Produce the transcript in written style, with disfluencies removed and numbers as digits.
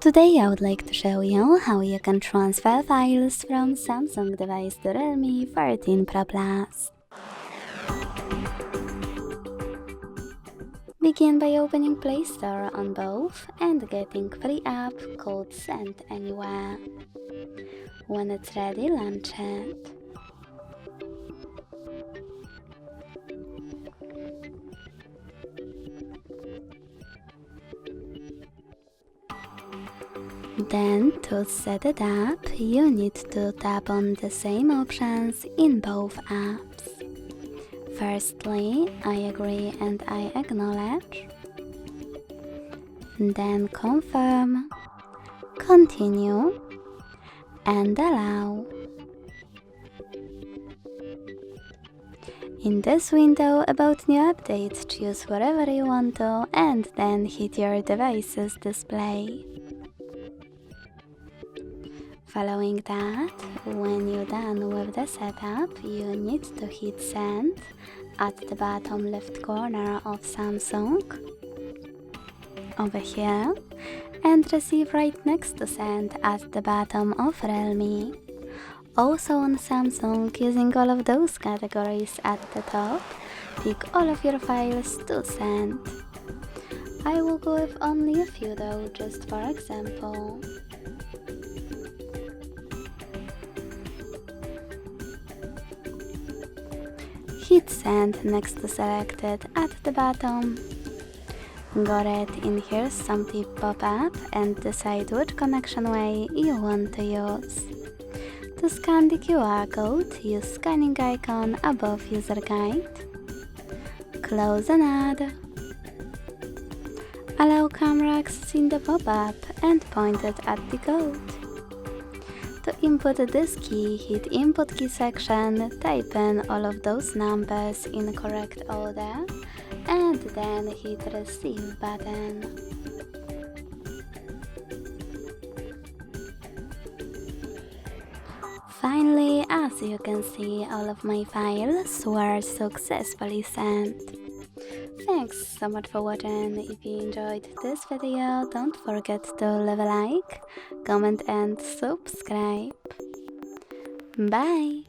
Today I would like to show you how you can transfer files from Samsung device to Realme 13 Pro Plus. Begin by opening Play Store on both and getting free app called Send Anywhere. When it's ready, launch it. Then to set it up, you need to tap on the same options in both apps. Firstly, I agree and I acknowledge. Then confirm, continue, and allow. In this window about new updates, choose wherever you want to and then hit your device's display. Following that, when you're done with the setup, you need to hit send at the bottom left corner of Samsung, over here, and receive right next to send at the bottom of Realme. Also on Samsung, using all of those categories at the top, pick all of your files to send. I will go with only a few though, just for example. Hit send next to selected at the bottom. Got it, in here's some tip pop-up and decide which connection way you want to use. To scan the QR code, use scanning icon above user guide. Close and add. Allow camera access in the pop-up and point it at the code. To input this key, hit input key section, type in all of those numbers in correct order, and then hit receive button. Finally, as you can see, all of my files were successfully sent. Thanks so much for watching. If you enjoyed this video, don't forget to leave a like, comment and subscribe. Bye!